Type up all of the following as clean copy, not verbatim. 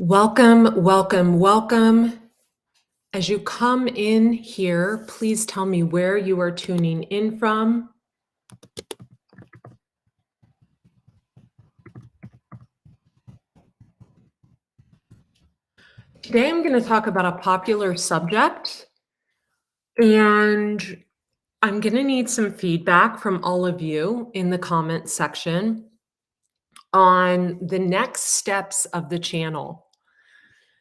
Welcome, welcome, welcome. As you come in here, please tell me where you are tuning in from. Today, I'm going to talk about a popular subject, and I'm going to need some feedback from all of you in the comment section on the next steps of the channel.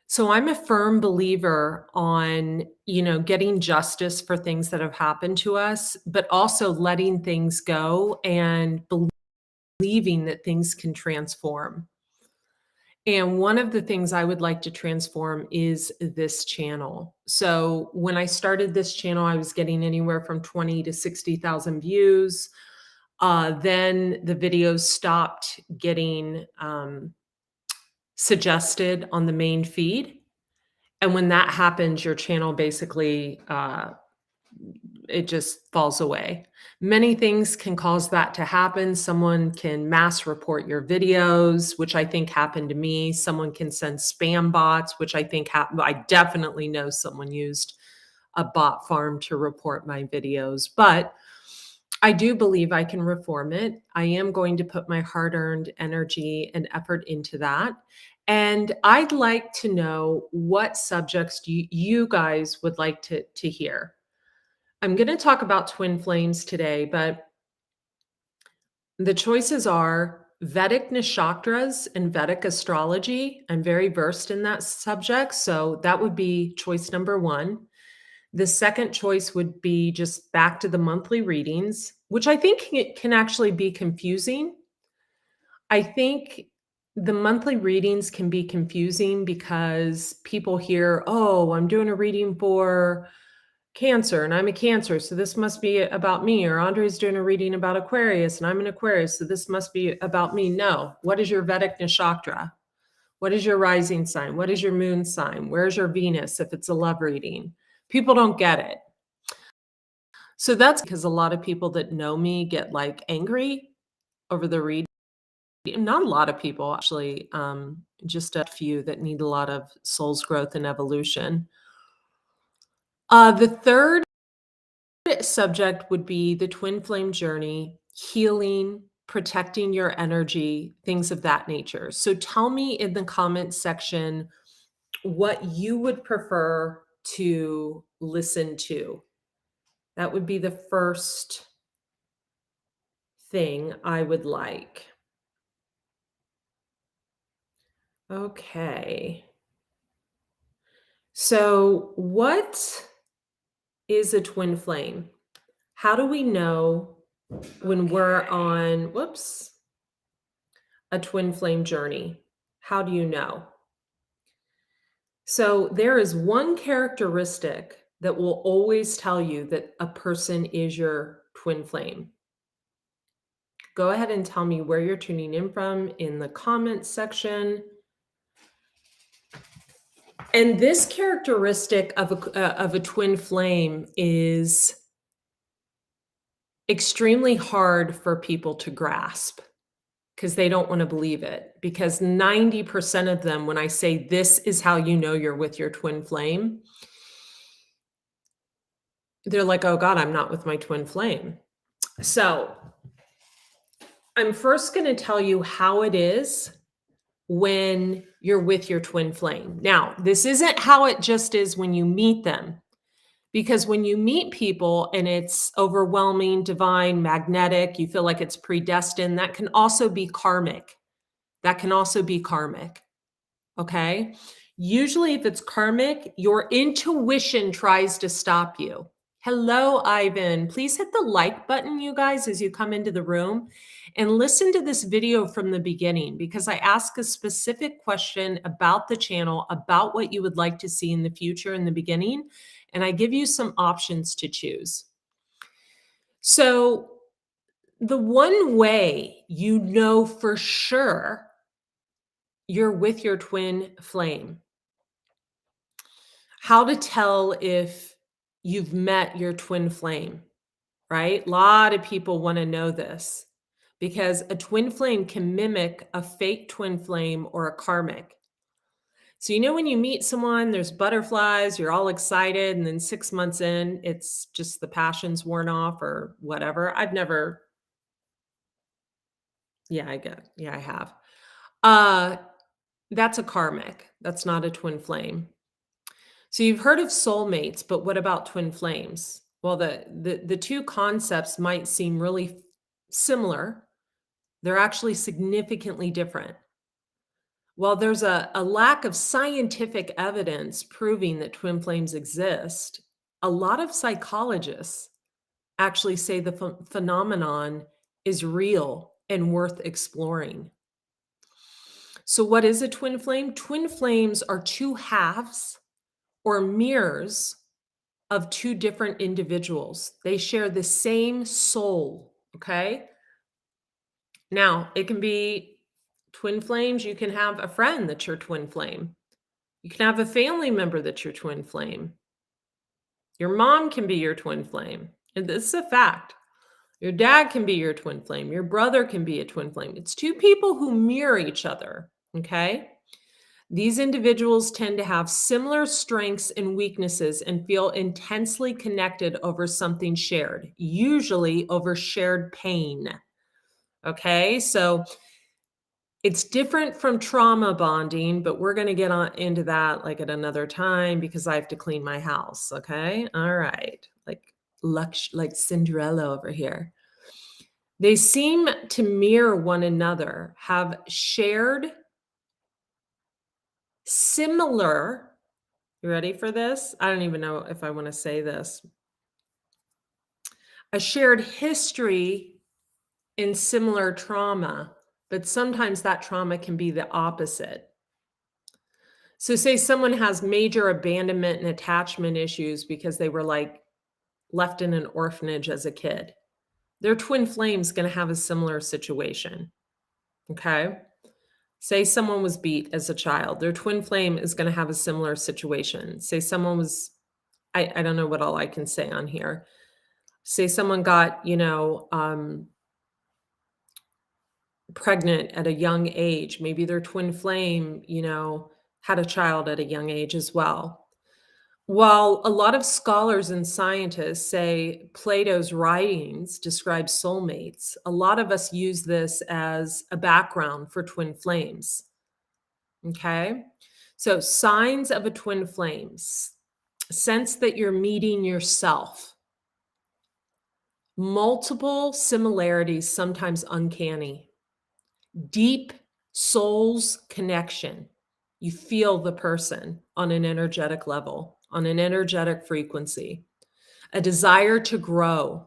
So I'm a firm believer on, getting justice for things that have happened to us, but also letting things go and believing that things can transform. And one of the things I would like to transform is this channel. So when I started this channel, I was getting anywhere from 20 to 60,000 views. Then the videos stopped getting suggested on the main feed. And when that happens, your channel basically it just falls away. Many things can cause that to happen. Someone can mass report your videos, which I think happened to me. Someone can send spam bots, which I think happened. I definitely know someone used a bot farm to report my videos, but I do believe I can reform it. I am going to put my hard-earned energy and effort into that. And I'd like to know what subjects you guys would like to hear. I'm going to talk about twin flames today, but the choices are Vedic nakshatras and Vedic astrology. I'm very versed in that subject, so that would be choice number one. The second choice would be just back to the monthly readings, which I think can actually be confusing. I think the monthly readings can be confusing because people hear, oh, I'm doing a reading for Cancer and I'm a Cancer, so this must be about me. Or Andre's doing a reading about Aquarius and I'm an Aquarius, so this must be about me. No. What is your Vedic nakshatra? What is your rising sign? What is your moon sign? Where's your Venus if it's a love reading? People don't get it. So that's because a lot of people that know me get like angry over the reading. Not a lot of people actually, just a few that need a lot of soul's growth and evolution. The third subject would be the twin flame journey, healing, protecting your energy, things of that nature. So tell me in the comments section what you would prefer to listen to. That would be the first thing I would like. Okay. So what is a twin flame? How do we know when we're on, a twin flame journey? How do you know? So there is one characteristic that will always tell you that a person is your twin flame. Go ahead and tell me where you're tuning in from in the comments section. And this characteristic of a twin flame is extremely hard for people to grasp because they don't want to believe it. Because 90% of them, when I say this is how you know you're with your twin flame, they're like, oh God, I'm not with my twin flame. So I'm first going to tell you how it is when you're with your twin flame. Now, this isn't how it just is when you meet them. Because when you meet people and it's overwhelming, divine, magnetic, you feel like it's predestined, that can also be karmic. That can also be karmic. Okay? Usually, if it's karmic, your intuition tries to stop you. Hello, Ivan. Please hit the like button, you guys, as you come into the room and listen to this video from the beginning because I ask a specific question about the channel, about what you would like to see in the future in the beginning, and I give you some options to choose. So, the one way you know for sure you're with your twin flame, how to tell if you've met your twin flame, right? A lot of people want to know this because a twin flame can mimic a fake twin flame or a karmic. So, you know, when you meet someone, there's butterflies, you're all excited, and then 6 months in, it's just the passion's worn off or whatever. I've never yeah, I get yeah, I have. Uh, that's a karmic. That's not a twin flame. So you've heard of soulmates, but what about twin flames? Well, the two concepts might seem really similar. They're actually significantly different. While there's a lack of scientific evidence proving that twin flames exist, a lot of psychologists actually say the phenomenon is real and worth exploring. So, what is a twin flame? Twin flames are two halves or mirrors of two different individuals. They share the same soul. Okay. Now, it can be twin flames. You can have a friend that's your twin flame. You can have a family member that's your twin flame. Your mom can be your twin flame. And this is a fact. Your dad can be your twin flame. Your brother can be a twin flame. It's two people who mirror each other. Okay. These individuals tend to have similar strengths and weaknesses and feel intensely connected over something shared, usually over shared pain. Okay. So it's different from trauma bonding, but we're going to get on into that like at another time because I have to clean my house. Okay. All right. Like Cinderella over here. They seem to mirror one another, have shared similar, you ready for this? I don't even know if I want to say this. A shared history in similar trauma, but sometimes that trauma can be the opposite. So, say someone has major abandonment and attachment issues because they were like left in an orphanage as a kid. Their twin flame's going to have a similar situation. Okay. Say someone was beat as a child, their twin flame is going to have a similar situation. Say someone was, I don't know what all I can say on here. Say someone got, pregnant at a young age. Maybe their twin flame, had a child at a young age as well. While a lot of scholars and scientists say Plato's writings describe soulmates, a lot of us use this as a background for twin flames. Okay. So, signs of a twin flames sense that you're meeting yourself, multiple similarities, sometimes uncanny, deep soul's connection. You feel the person on an energetic level, on an energetic frequency, a desire to grow,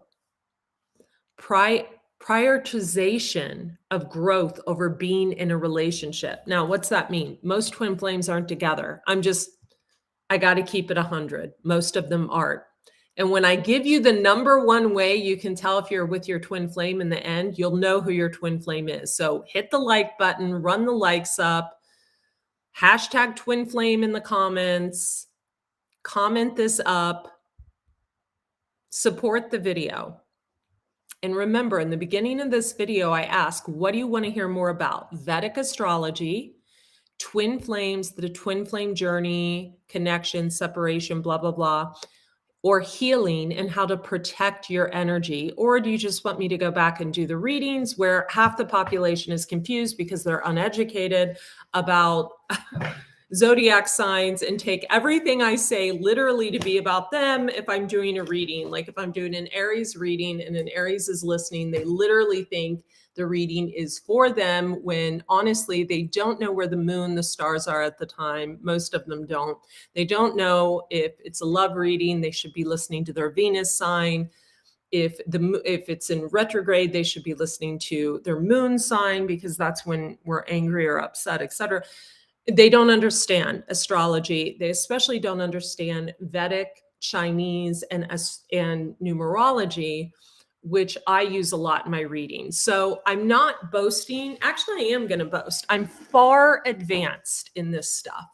prioritization of growth over being in a relationship. Now, what's that mean? Most twin flames aren't together. I got to keep it 100. Most of them aren't. And when I give you the number one way you can tell if you're with your twin flame in the end, you'll know who your twin flame is. So hit the like button, run the likes up, hashtag twin flame in the comments, comment this up, support the video. And remember, in the beginning of this video, I ask, what do you want to hear more about? Vedic astrology, twin flames, the twin flame journey, connection, separation, blah, blah, blah, or healing and how to protect your energy? Or do you just want me to go back and do the readings where half the population is confused because they're uneducated about zodiac signs and take everything I say literally to be about them if I'm doing a reading? Like if I'm doing an Aries reading and an Aries is listening, they literally think the reading is for them when honestly they don't know where the moon, the stars are at the time. Most of them don't. They don't know if it's a love reading, they should be listening to their Venus sign. If it's in retrograde, they should be listening to their moon sign because that's when we're angry or upset, etc. They don't understand astrology. They especially don't understand Vedic, Chinese, and numerology, which I use a lot in my readings. So I'm not boasting. Actually, I am going to boast. I'm far advanced in this stuff.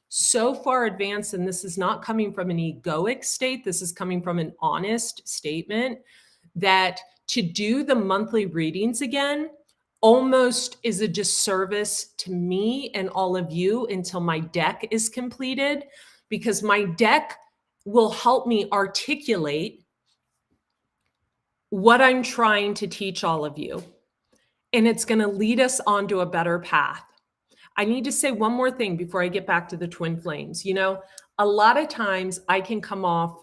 So far advanced, and this is not coming from an egoic state. This is coming from an honest statement that to do the monthly readings again almost is a disservice to me and all of you until my deck is completed, because my deck will help me articulate what I'm trying to teach all of you. And it's going to lead us onto a better path. I need to say one more thing before I get back to the twin flames. You know, a lot of times I can come off,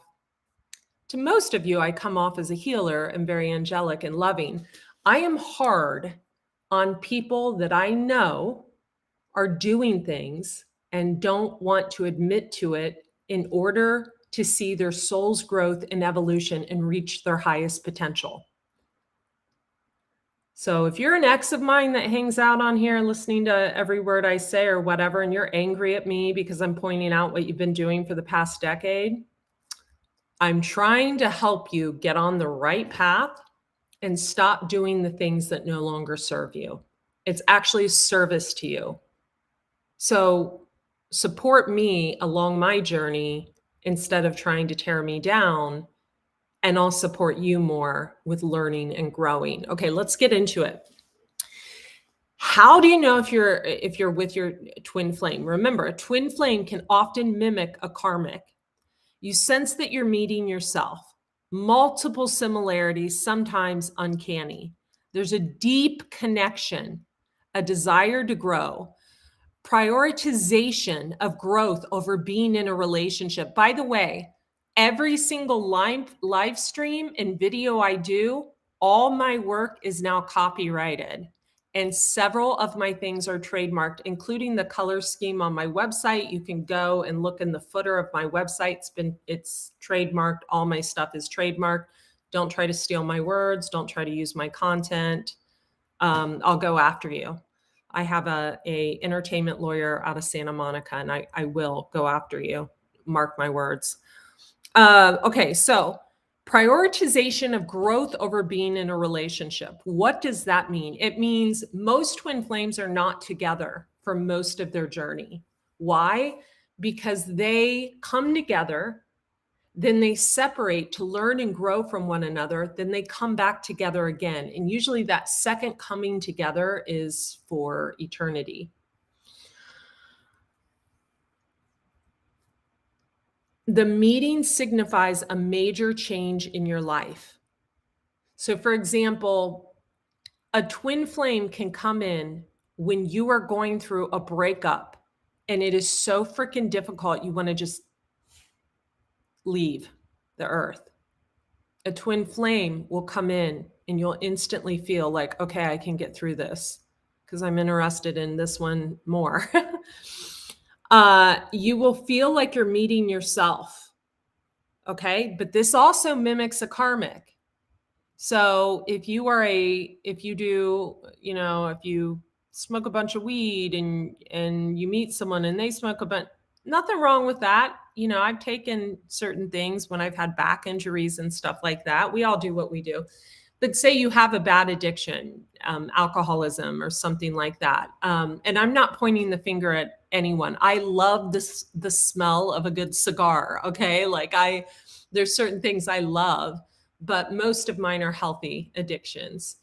to most of you, I come off as a healer and very angelic and loving. I am hard on people that I know are doing things and don't want to admit to it in order to see their soul's growth and evolution and reach their highest potential. So if you're an ex of mine that hangs out on here listening to every word I say or whatever, and you're angry at me because I'm pointing out what you've been doing for the past decade, I'm trying to help you get on the right path and stop doing the things that no longer serve you. It's actually a service to you. So support me along my journey instead of trying to tear me down, and I'll support you more with learning and growing. Okay, let's get into it. How do you know if you're with your twin flame? Remember, a twin flame can often mimic a karmic. You sense that you're meeting yourself. Multiple similarities, sometimes uncanny. There's a deep connection, a desire to grow, prioritization of growth over being in a relationship. By the way, every single live stream and video I do, all my work is now copyrighted. And several of my things are trademarked, including the color scheme on my website. You can go and look in the footer of my website. It's trademarked. All my stuff is trademarked. Don't try to steal my words. Don't try to use my content. I'll go after you. I have a entertainment lawyer out of Santa Monica, and I will go after you. Mark my words. Okay, so prioritization of growth over being in a relationship. What does that mean? It means most twin flames are not together for most of their journey. Why? Because they come together, then they separate to learn and grow from one another, then they come back together again. And usually that second coming together is for eternity. The meeting signifies a major change in your life. So for example, a twin flame can come in when you are going through a breakup and it is so freaking difficult, you want to just leave the earth. A twin flame will come in and you'll instantly feel like, okay, I can get through this because I'm interested in this one more. You will feel like you're meeting yourself. Okay. But this also mimics a karmic. So if you smoke a bunch of weed and you meet someone and they smoke a bunch, nothing wrong with that. You know, I've taken certain things when I've had back injuries and stuff like that. We all do what we do. But say you have a bad addiction, alcoholism or something like that. And I'm not pointing the finger at anyone. I love the smell of a good cigar. Okay. There's certain things I love, but most of mine are healthy addictions.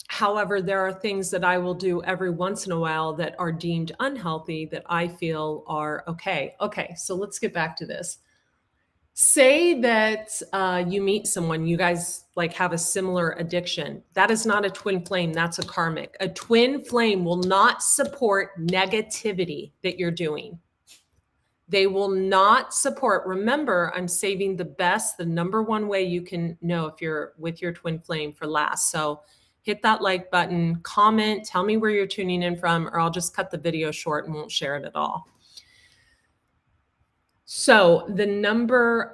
However, there are things that I will do every once in a while that are deemed unhealthy that I feel are okay. Okay. So let's get back to this. Say that you meet someone, you guys have a similar addiction. That is not a twin flame. That's a karmic. A twin flame will not support negativity that you're doing. They will not support. Remember, I'm saving the number one way you can know if you're with your twin flame for last. So hit that like button, comment, tell me where you're tuning in from, or I'll just cut the video short and won't share it at all. So the number,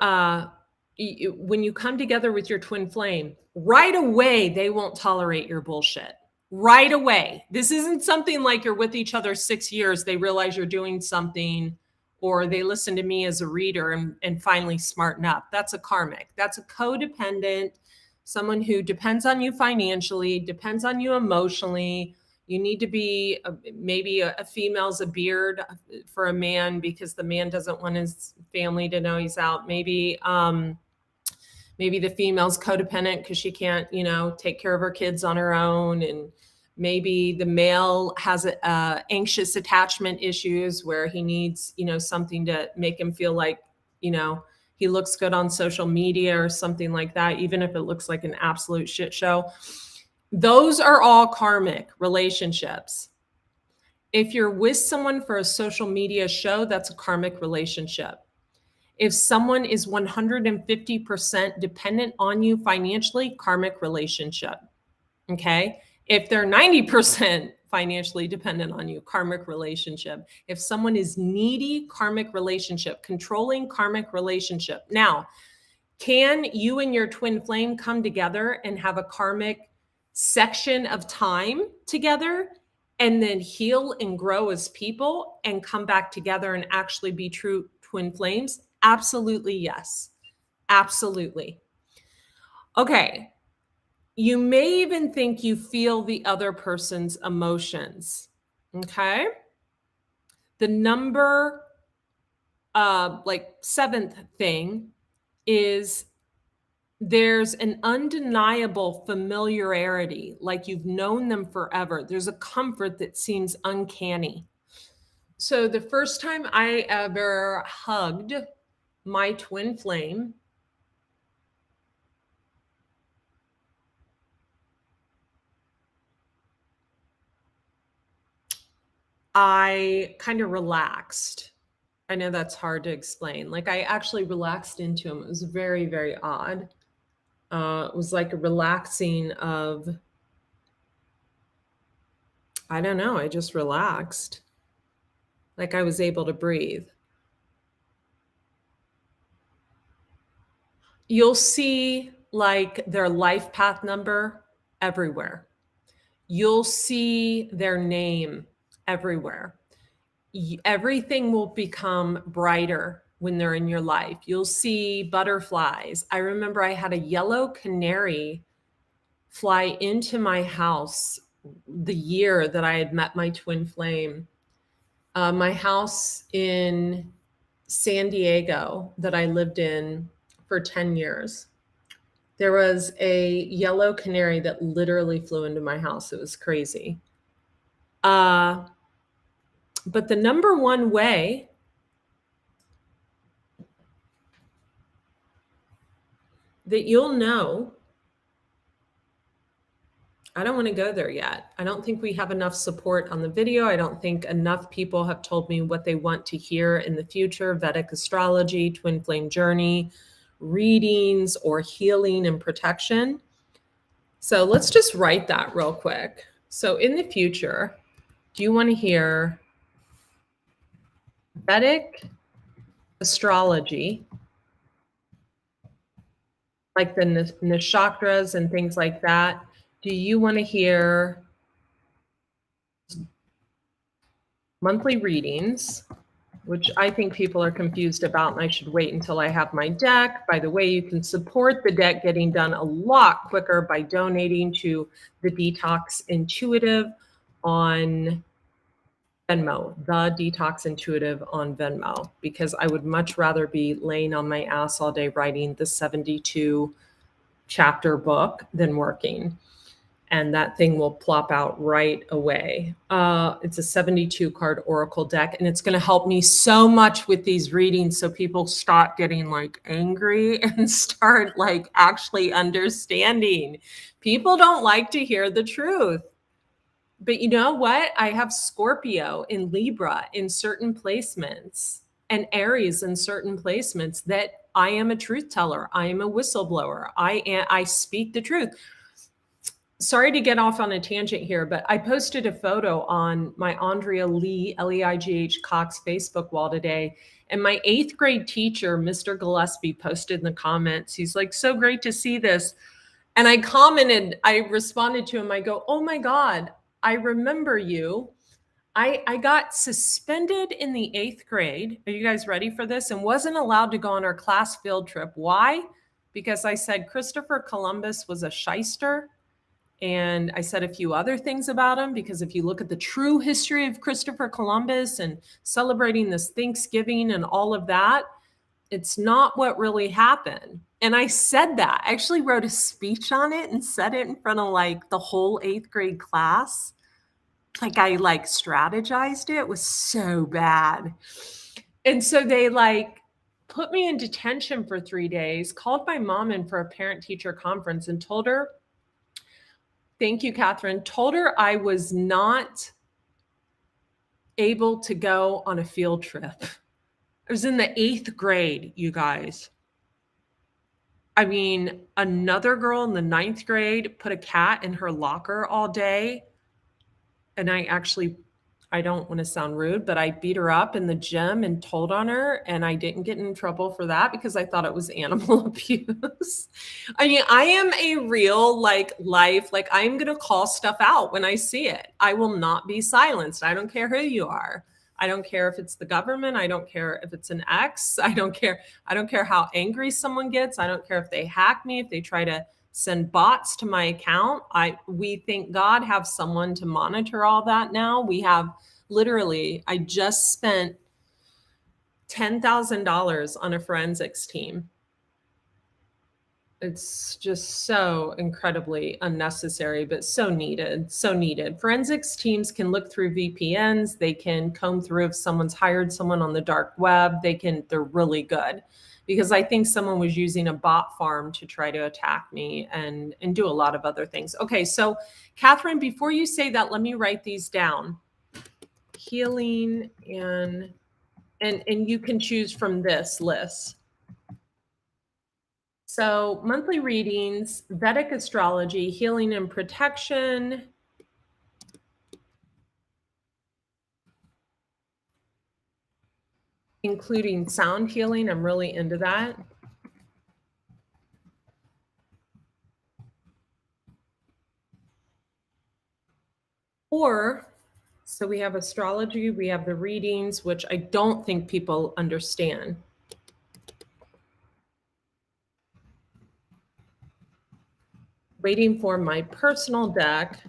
when you come together with your twin flame, right away, they won't tolerate your bullshit. Right away. This isn't something like you're with each other 6 years, they realize you're doing something, or they listen to me as a reader and finally smarten up. That's a karmic. That's a codependent, someone who depends on you financially, depends on you emotionally. You need to be maybe a female's a beard for a man because the man doesn't want his family to know he's out. Maybe the female's codependent because she can't, take care of her kids on her own. And Maybe the male has anxious attachment issues where he needs, something to make him feel like, he looks good on social media or something like that, even if it looks like an absolute shit show. Those are all karmic relationships. If you're with someone for a social media show, that's a karmic relationship. If someone is 150% dependent on you financially, karmic relationship. Okay. If they're 90% financially dependent on you, karmic relationship. If someone is needy, karmic relationship. Controlling, karmic relationship. Now, can you and your twin flame come together and have a karmic section of time together and then heal and grow as people and come back together and actually be true twin flames? Absolutely, yes. Absolutely. Okay. You may even think you feel the other person's emotions. Okay. The number, seventh thing is there's an undeniable familiarity, like you've known them forever. There's a comfort that seems uncanny. So the first time I ever hugged my twin flame, I kind of relaxed. I know that's hard to explain. Like I actually relaxed into him. It was very, very odd. It was like a relaxing of, I don't know, I just relaxed. Like I was able to breathe. You'll see like their life path number everywhere. You'll see their name everywhere. Everything will become brighter when they're in your life. You'll see butterflies. I remember I had a yellow canary fly into my house the year that I had met my twin flame. My house in San Diego that I lived in for 10 years. There was a yellow canary that literally flew into my house. It was crazy. But the number one way that you'll know, I don't want to go there yet. I don't think we have enough support on the video. I don't think enough people have told me what they want to hear in the future: Vedic astrology, twin flame journey, readings, or healing and protection. So let's just write that real quick. So in the future, do you want to hear Vedic astrology, like the nakshatras and things like that? Do you want to hear monthly readings, which I think people are confused about, and I should wait until I have my deck? By the way, you can support the deck getting done a lot quicker by donating to the Detox Intuitive on Venmo, the Detox Intuitive on Venmo, because I would much rather be laying on my ass all day writing the 72 chapter book than working. And that thing will plop out right away. It's a 72 card oracle deck, and it's going to help me so much with these readings, so people stop getting like angry and start like actually understanding. People don't like to hear the truth. But you know what? I have Scorpio in Libra in certain placements and Aries in certain placements that I am a truth teller. I am a whistleblower. I speak the truth. Sorry to get off on a tangent here, but I posted a photo on my Andrea Lee, Leigh Cox Facebook wall today. And my 8th grade teacher, Mr. Gillespie, posted in the comments. He's like, "So great to see this." And I responded to him. I go, "Oh my God, I remember you. I got suspended in the 8th grade. Are you guys ready for this? And wasn't allowed to go on our class field trip. Why? Because I said Christopher Columbus was a shyster. And I said a few other things about him, because if you look at the true history of Christopher Columbus and celebrating this Thanksgiving and all of that, It's not what really happened. And I said that. I actually wrote a speech on it and said it in front of like the whole 8th grade class. Like I like strategized it. It was so bad. And so they like put me in detention for 3 days, called my mom in for a parent teacher conference and told her, thank you, Catherine, told her I was not able to go on a field trip. I was in the 8th grade, you guys. I mean, another girl in the 9th grade put a cat in her locker all day. And I don't want to sound rude, but I beat her up in the gym and told on her. And I didn't get in trouble for that because I thought it was animal abuse. I mean, I am a real like life, like I'm going to call stuff out when I see it. I will not be silenced. I don't care who you are. I don't care if it's the government. I don't care if it's an ex. I don't care. I don't care how angry someone gets. I don't care if they hack me, if they try to send bots to my account. We thank God have someone to monitor all that now. We have literally, I just spent $10,000 on a forensics team. It's just so incredibly unnecessary, but so needed, so needed. Forensics teams can look through VPNs. They can comb through if someone's hired someone on the dark web. They're really good because I think someone was using a bot farm to try to attack me and do a lot of other things. Okay, so Catherine, before you say that, let me write these down. Healing and you can choose from this list. So monthly readings, Vedic astrology, healing and protection, including sound healing. I'm really into that. So we have astrology, we have the readings, which I don't think people understand. Waiting for my personal deck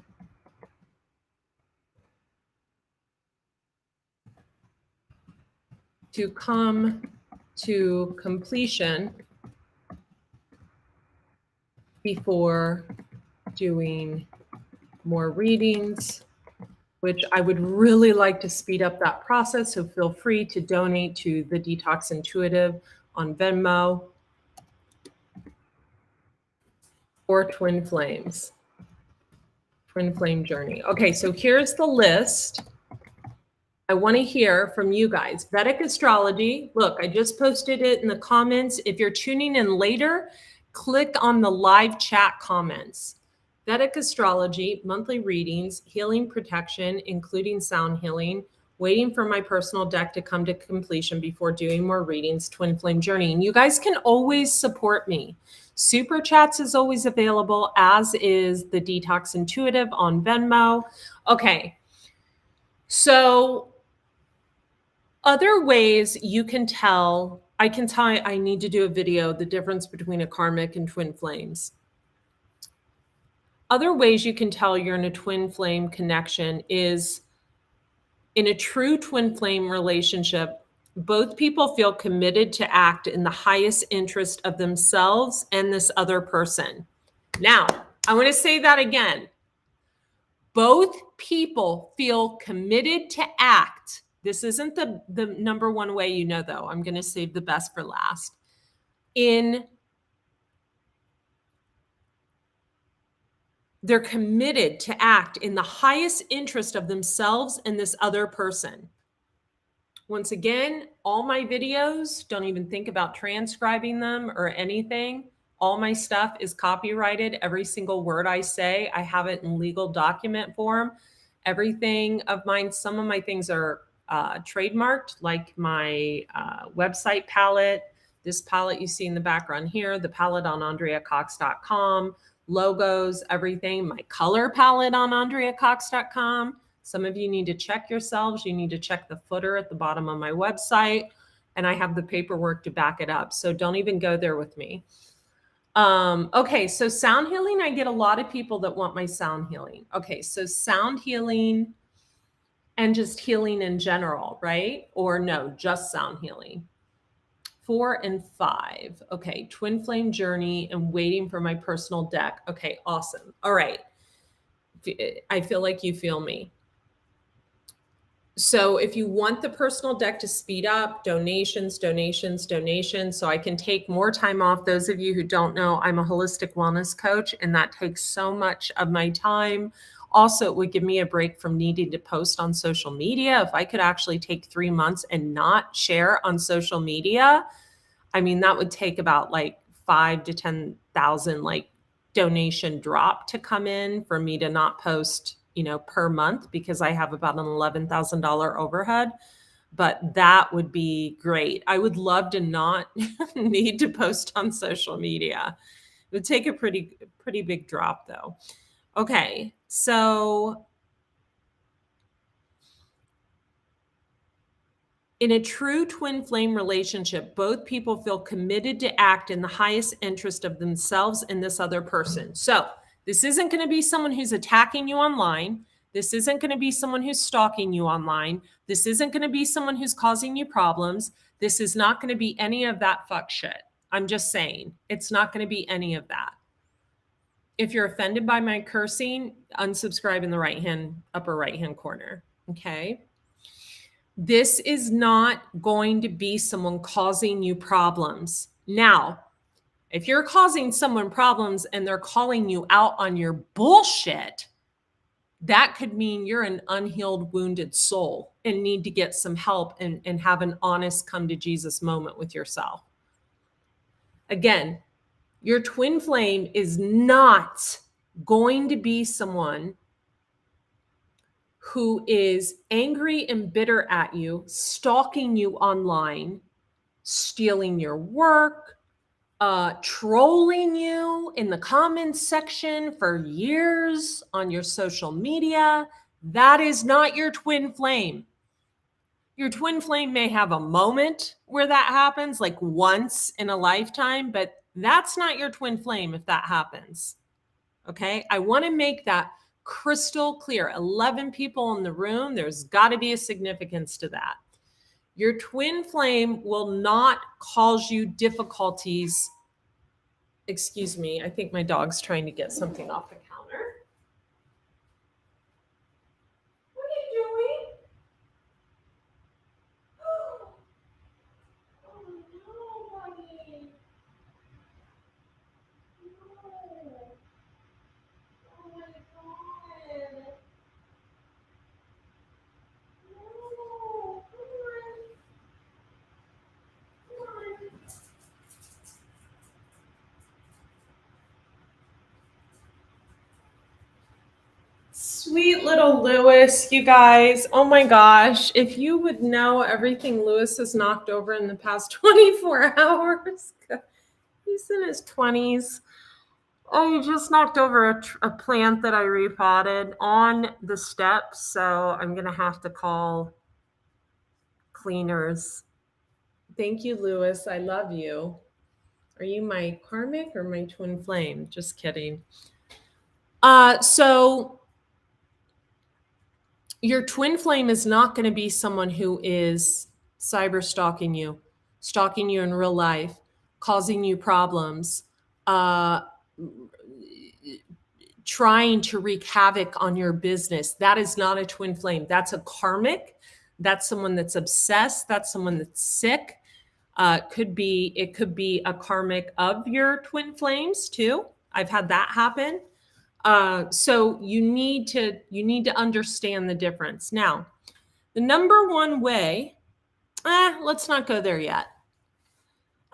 to come to completion before doing more readings, which I would really like to speed up that process. So feel free to donate to the Detox Intuitive on Venmo or Twin Flames, Twin Flame Journey. Okay, so here's the list. I want to hear from you guys. Vedic astrology. Look, I just posted it in the comments. If you're tuning in later, click on the live chat comments. Vedic astrology, monthly readings, healing protection, including sound healing, waiting for my personal deck to come to completion before doing more readings, Twin Flame Journey. And you guys can always support me. Super Chats is always available, as is the Detox Intuitive on Venmo. Okay, so other ways you can tell, I can tell I need to do a video, the difference between a karmic and twin flames. Other ways you can tell you're in a twin flame connection is in a true twin flame relationship, both people feel committed to act in the highest interest of themselves and this other person. Now, I want to say that again. Both people feel committed to act. This isn't the number one way you know, though. I'm going to save the best for last. They're committed to act in the highest interest of themselves and this other person. Once again, all my videos, don't even think about transcribing them or anything. All my stuff is copyrighted. Every single word I say, I have it in legal document form. Everything of mine, some of my things are trademarked, like my website palette, this palette you see in the background here, the palette on AndreaCox.com, logos, everything, my color palette on AndreaCox.com. Some of you need to check yourselves. You need to check the footer at the bottom of my website, and I have the paperwork to back it up. So don't even go there with me. Okay, so sound healing, I get a lot of people that want my sound healing. Okay, so sound healing and just healing in general, right? Or no, just sound healing. 4 and 5. Okay, twin flame journey and waiting for my personal deck. Okay, awesome. All right. I feel like you feel me. So if you want the personal deck to speed up, donations, donations, donations, so I can take more time off. Those of you who don't know, I'm a holistic wellness coach, and that takes so much of my time. Also, it would give me a break from needing to post on social media. If I could actually take 3 months and not share on social media, I mean, that would take about like 5 to 10,000 like donation drop to come in for me to not post, per month, because I have about an $11,000 overhead. But that would be great. I would love to not need to post on social media. It would take a pretty big drop though. Okay. So in a true twin flame relationship, both people feel committed to act in the highest interest of themselves and this other person. So this isn't going to be someone who's attacking you online. This isn't going to be someone who's stalking you online. This isn't going to be someone who's causing you problems. This is not going to be any of that fuck shit. I'm just saying, it's not going to be any of that. If you're offended by my cursing, unsubscribe in the upper right-hand corner. Okay. This is not going to be someone causing you problems. Now, if you're causing someone problems and they're calling you out on your bullshit, that could mean you're an unhealed, wounded soul and need to get some help and have an honest come to Jesus moment with yourself. Again, your twin flame is not going to be someone who is angry and bitter at you, stalking you online, stealing your work, trolling you in the comments section for years on your social media. That is not your twin flame. Your twin flame may have a moment where that happens, like once in a lifetime, but that's not your twin flame if that happens. Okay, I want to make that crystal clear. 11 people in the room, there's got to be a significance to that. Your twin flame will not cause you difficulties. Excuse me, I think my dog's trying to get something off the counter. What are you doing? Oh no, buddy. No. Oh my God. No. Come on. Sweet little Lewis, you guys. Oh my gosh. If you would know everything Lewis has knocked over in the past 24 hours. He's in his 20s. Oh, he just knocked over a plant that I repotted on the steps. So I'm going to have to call cleaners. Thank you, Lewis. I love you. Are you my karmic or my twin flame? Just kidding. So your twin flame is not going to be someone who is cyber stalking you in real life, causing you problems, trying to wreak havoc on your business. That is not a twin flame. That's a karmic. That's someone that's obsessed. That's someone that's sick. It could be a karmic of your twin flames too. I've had that happen. So you need to understand the difference. Now, the number one way, let's not go there yet.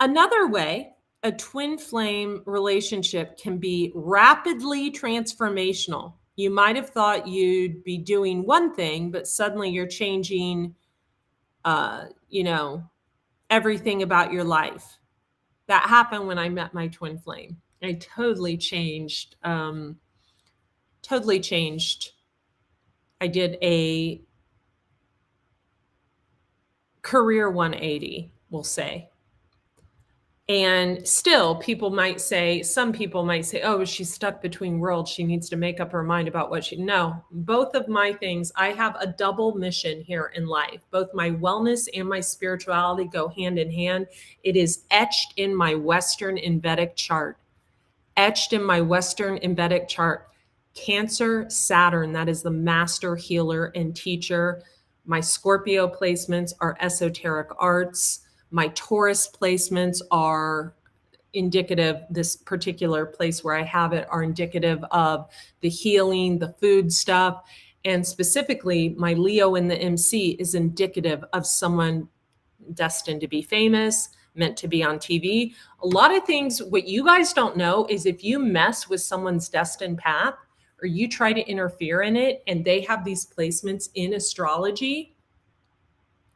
Another way a twin flame relationship can be rapidly transformational. You might have thought you'd be doing one thing, but suddenly you're changing, everything about your life. That happened when I met my twin flame. I totally changed. I did a career 180, we'll say. And still, some people might say, oh, she's stuck between worlds. She needs to make up her mind about no, both of my things, I have a double mission here in life. Both my wellness and my spirituality go hand in hand. It is etched in my Western and Vedic chart. Cancer, Saturn, that is the master healer and teacher. My Scorpio placements are esoteric arts. My Taurus placements are indicative, this particular place where I have it are indicative of the healing, the food stuff. And specifically, my Leo in the MC is indicative of someone destined to be famous, meant to be on TV. A lot of things, what you guys don't know is if you mess with someone's destined path or you try to interfere in it and they have these placements in astrology,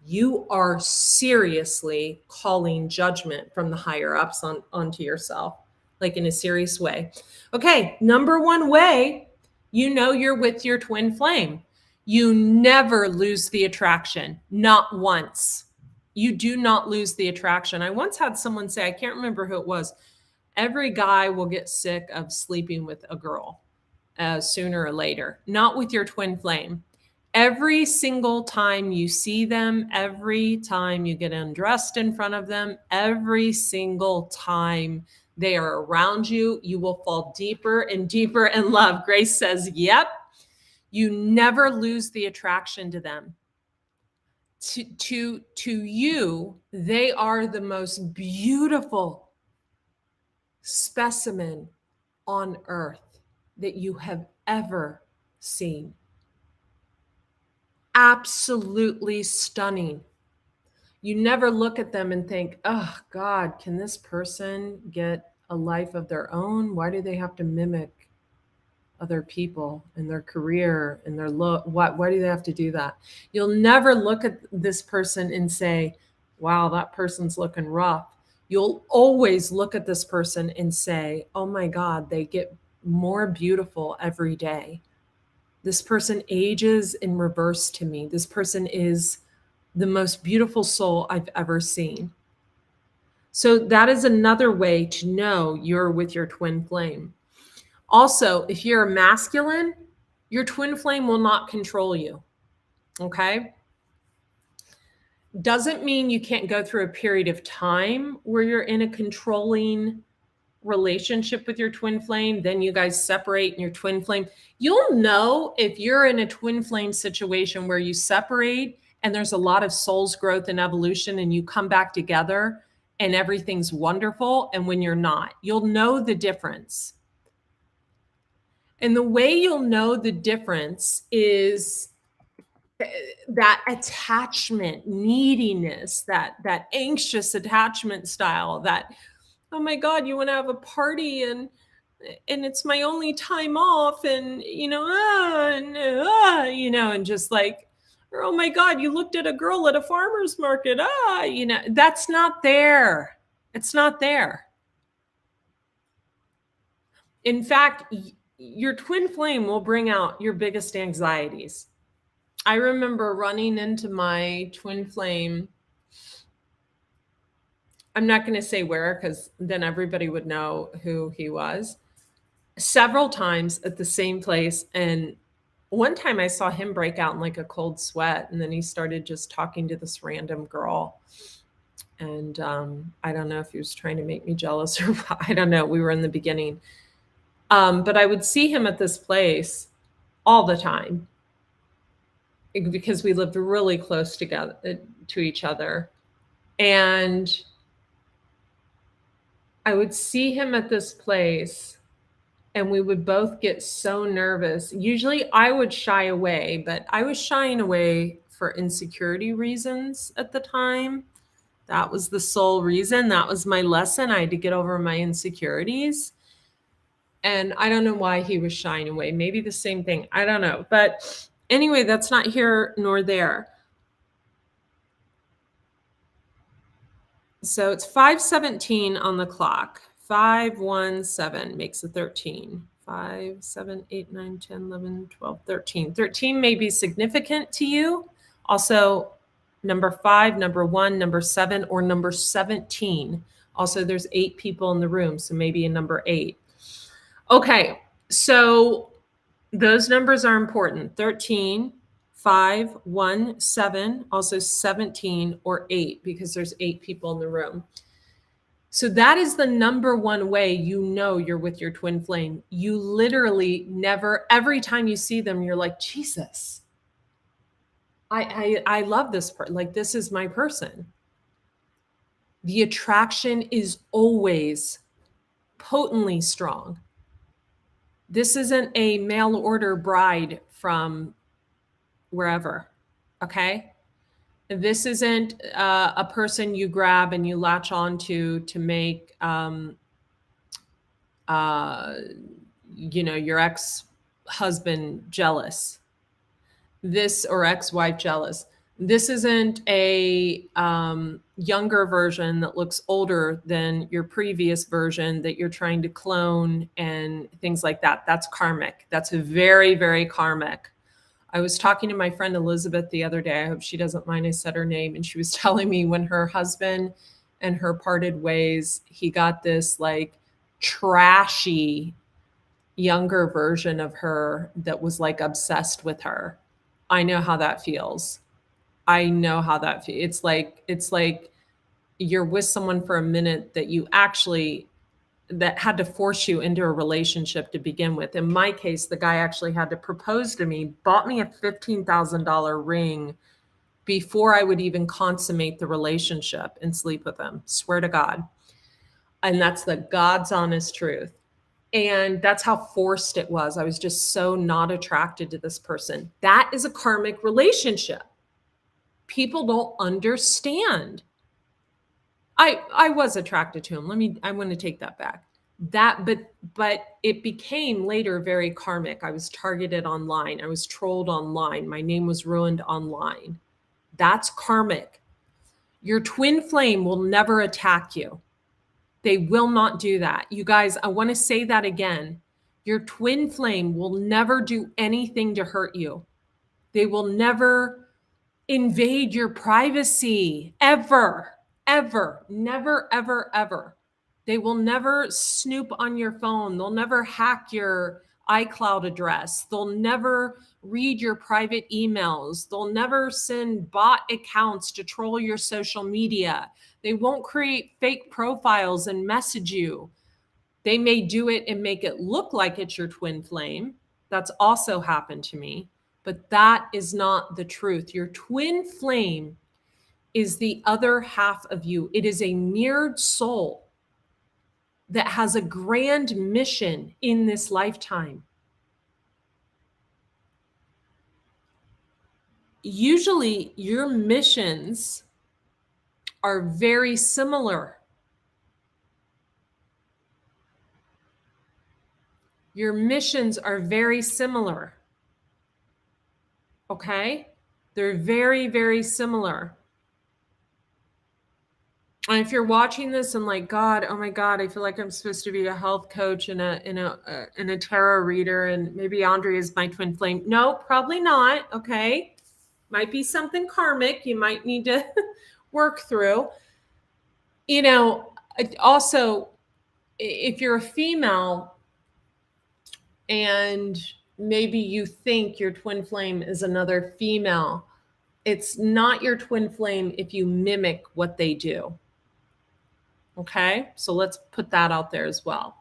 you are seriously calling judgment from the higher ups onto yourself, like in a serious way. Okay, number one way you know you're with your twin flame. You never lose the attraction, not once. You do not lose the attraction. I once had someone say, I can't remember who it was, every guy will get sick of sleeping with a girl sooner or later, not with your twin flame. Every single time you see them, every time you get undressed in front of them, every single time they are around you, you will fall deeper and deeper in love. Grace says, yep, you never lose the attraction to them. To you, they are the most beautiful specimen on earth that you have ever seen. Absolutely stunning. You never look at them and think, oh God, can this person get a life of their own? Why do they have to mimic other people in their career and their look? Why do they have to do that? You'll never look at this person and say, wow, that person's looking rough. You'll always look at this person and say, oh my God, they get more beautiful every day. This person ages in reverse to me. This person is the most beautiful soul I've ever seen. So that is another way to know you're with your twin flame. Also, if you're a masculine, your twin flame will not control you. Okay? Doesn't mean you can't go through a period of time where you're in a controlling relationship with your twin flame, then you guys separate and your twin flame. You'll know if you're in a twin flame situation where you separate and there's a lot of soul's growth and evolution and you come back together and everything's wonderful, and when you're not, you'll know the difference. And the way you'll know the difference is that attachment, neediness, that anxious attachment style, that, oh my God, you want to have a party and it's my only time off, and and just like, or oh my God, you looked at a girl at a farmer's market, that's not there. It's not there. In fact, your twin flame will bring out your biggest anxieties. I remember running into my twin flame. I'm not going to say where, because then everybody would know who he was. Several times at the same place. And one time I saw him break out in like a cold sweat. And then he started just talking to this random girl. And I don't know if he was trying to make me jealous or what. I don't know. We were in the beginning. But I would see him at this place all the time because we lived really close together to each other. And I would see him at this place and we would both get so nervous. Usually I would shy away, but I was shying away for insecurity reasons at the time. That was the sole reason. That was my lesson. I had to get over my insecurities. And I don't know why he was shying away. Maybe the same thing. I don't know. But anyway, that's not here nor there. So it's 5:17 on the clock. 517 makes a 13. 5, 7, 8, 9, 10, 11, 12, 13. 13 may be significant to you. Also, number 5, number 1, number 7, or number 17 Also, there's 8 people in the room, so maybe a number 8. Okay, so those numbers are important. 13, 5, 1, 7, also 17 or 8, because there's 8 people in the room. So that is the number one way you know you're with your twin flame. You literally never, every time you see them, you're like, Jesus, I love this person. Like, this is my person. The attraction is always potently strong. This isn't a mail order bride from wherever, okay? This isn't a person you grab and you latch onto to make, your ex-husband jealous. This, or ex-wife jealous. This isn't a younger version that looks older than your previous version that you're trying to clone and things like that. That's karmic. That's very, very karmic. I was talking to my friend Elizabeth the other day. I hope she doesn't mind I said her name. And she was telling me when her husband and her parted ways, he got this like trashy younger version of her that was like obsessed with her. I know how that feels. I know how that feels. It's like you're with someone for a minute that had to force you into a relationship to begin with. In my case, the guy actually had to propose to me, bought me a $15,000 ring before I would even consummate the relationship and sleep with him. Swear to God. And that's the God's honest truth. And that's how forced it was. I was just so not attracted to this person. That is a karmic relationship. People don't understand. I was attracted to him. I want to take that back. But it became later very karmic. I was targeted online. I was trolled online. My name was ruined online. That's karmic. Your twin flame will never attack you. They will not do that. You guys, I want to say that again. Your twin flame will never do anything to hurt you. They will never invade your privacy, ever, ever, never, ever, ever. They will never snoop on your phone. They'll never hack your iCloud address. They'll never read your private emails. They'll never send bot accounts to troll your social media. They won't create fake profiles and message you. They may do it and make it look like it's your twin flame. That's also happened to me, but that is not the truth. Your twin flame is the other half of you. It is a mirrored soul that has a grand mission in this lifetime. Usually your missions are very similar. Your missions are very similar. Okay? They're very, very similar. And if you're watching this and like, God, oh my God, I feel like I'm supposed to be a health coach and a tarot reader, and maybe Andrea is my twin flame. No, probably not. Okay. Might be something karmic you might need to work through. Also, if you're a female and maybe you think your twin flame is another female, it's not your twin flame if you mimic what they do. Okay, so let's put that out there as well.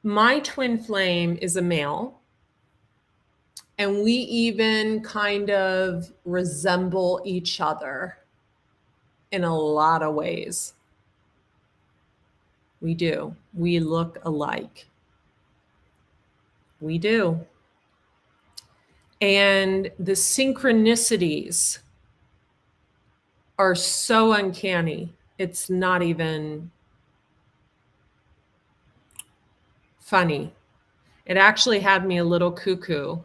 My twin flame is a male, and we even kind of resemble each other in a lot of ways. We do. We look alike. We do. And the synchronicities are so uncanny. It's not even funny. It actually had me a little cuckoo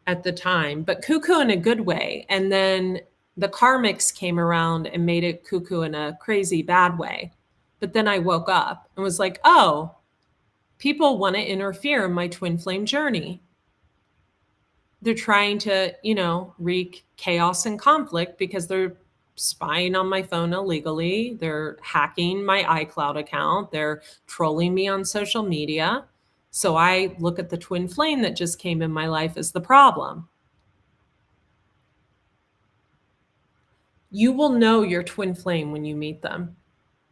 at the time, but cuckoo in a good way. And then the karmics came around and made it cuckoo in a crazy bad way. But then I woke up and was like, oh, people want to interfere in my twin flame journey. They're trying to, wreak chaos and conflict because they're spying on my phone illegally. They're hacking my iCloud account. They're trolling me on social media. So I look at the twin flame that just came in my life as the problem. You will know your twin flame when you meet them.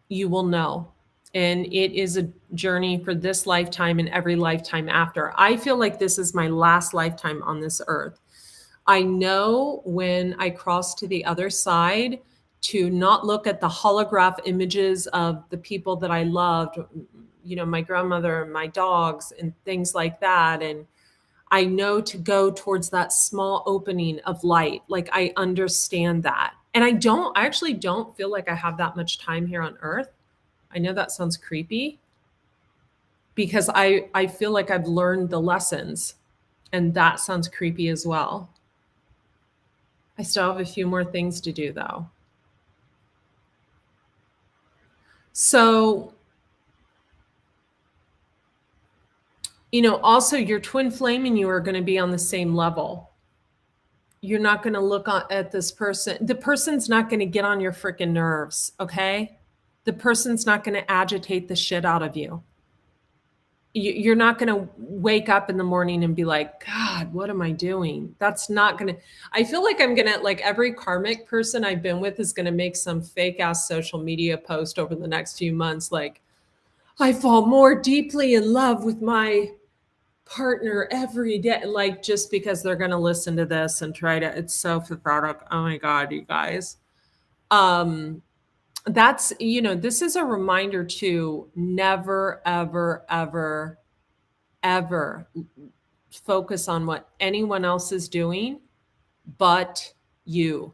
You will know. And it is a journey for this lifetime and every lifetime after. I feel like this is my last lifetime on this earth. I know when I cross to the other side to not look at the holograph images of the people that I loved, my grandmother, my dogs, and things like that. And I know to go towards that small opening of light. Like I understand that. And I actually don't feel like I have that much time here on earth. I know that sounds creepy because I feel like I've learned the lessons, and that sounds creepy as well. I still have a few more things to do though. So, also your twin flame and you are going to be on the same level. You're not going to look at this person. The person's not going to get on your freaking nerves, okay? The person's not going to agitate the shit out of you. You're not going to wake up in the morning and be like, God, what am I doing? That's not going to, I feel like I'm going to, like every karmic person I've been with is going to make some fake ass social media post over the next few months. Like, I fall more deeply in love with my partner every day. Like, just because they're going to listen to this and try to, it's so pathetic. Oh my God, you guys. That's, this is a reminder to never, ever, ever, ever focus on what anyone else is doing but you.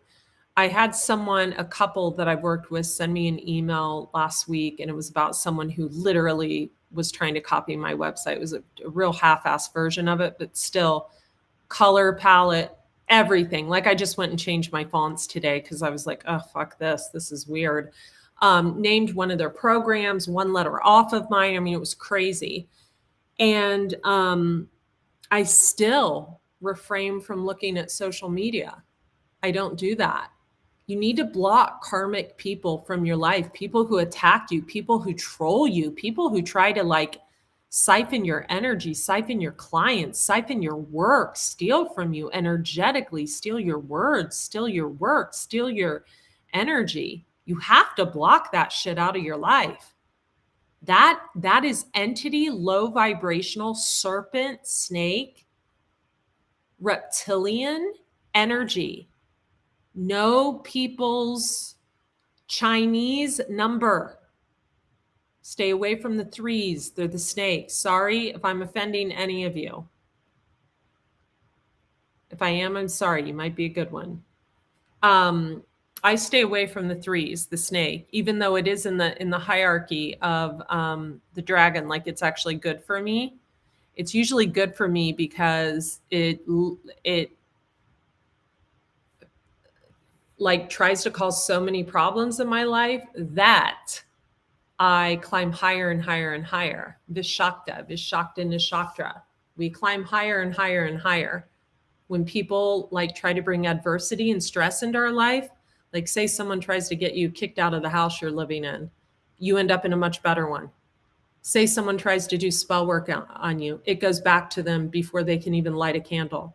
I had a couple that I've worked with, send me an email last week, and it was about someone who literally was trying to copy my website. It was a real half-assed version of it, but still, color palette, everything. Like I just went and changed my fonts today because I was like, oh, fuck this. This is weird. Named one of their programs, one letter off of mine. I mean, it was crazy. And I still refrain from looking at social media. I don't do that. You need to block karmic people from your life, people who attack you, people who troll you, people who try to like siphon your energy, siphon your clients, siphon your work, steal from you energetically, steal your words, steal your work, steal your energy. You have to block that shit out of your life. That is entity, low vibrational, serpent, snake, reptilian energy. No people's Chinese number. Stay away from the threes. They're the snakes. Sorry if I'm offending any of you. If I am, I'm sorry. You might be a good one. I stay away from the threes, the snake, even though it is in the hierarchy of the dragon. Like it's actually good for me. It's usually good for me because it like tries to cause so many problems in my life that I climb higher and higher and higher. Vishakta, Nishaktra. We climb higher and higher and higher. When people like try to bring adversity and stress into our life, like say someone tries to get you kicked out of the house you're living in, you end up in a much better one. Say someone tries to do spell work on you, it goes back to them before they can even light a candle.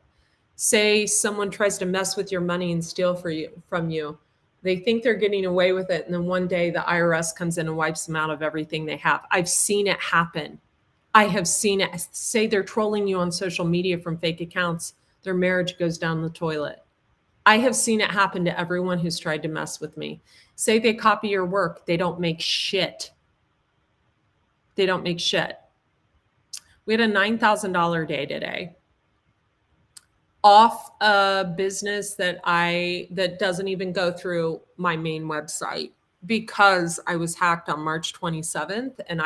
Say someone tries to mess with your money and steal from you. They think they're getting away with it, and then one day the IRS comes in and wipes them out of everything they have. I've seen it happen. I have seen it. Say they're trolling you on social media from fake accounts. Their marriage goes down the toilet. I have seen it happen to everyone who's tried to mess with me. Say they copy your work. They don't make shit. They don't make shit. We had a $9,000 day today off a business that doesn't even go through my main website because I was hacked on March 27th, and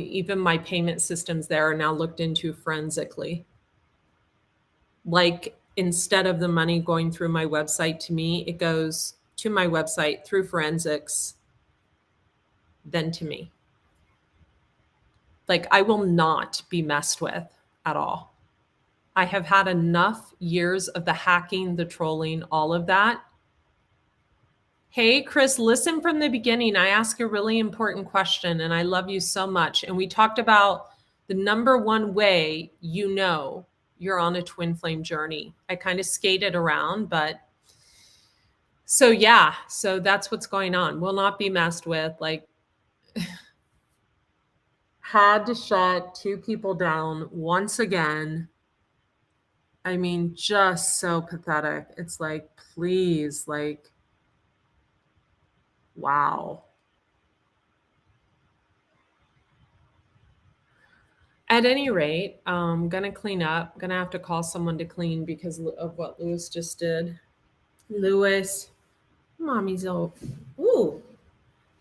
even my payment systems there are now looked into forensically. Like instead of the money going through my website to me, it goes to my website through forensics, then to me. Like I will not be messed with at all. I have had enough years of the hacking, the trolling, all of that. Hey, Chris, listen from the beginning. I asked a really important question and I love you so much. And we talked about the number one way you know you're on a twin flame journey. I kind of skated around, but so yeah, so that's what's going on. Will not be messed with. Like, had to shut 2 people down once again. I mean, just so pathetic. It's like, please, like, wow. At any rate, I'm gonna clean up. Gonna have to call someone to clean because of what Lewis just did. Lewis, mommy's old. Ooh,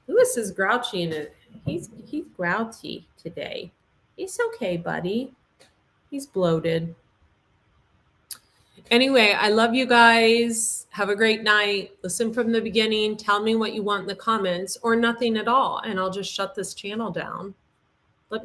Lewis is grouchy in it. He's grouchy today. It's okay, buddy. He's bloated. Anyway, I love you guys. Have a great night. Listen from the beginning. Tell me what you want in the comments or nothing at all, and I'll just shut this channel down.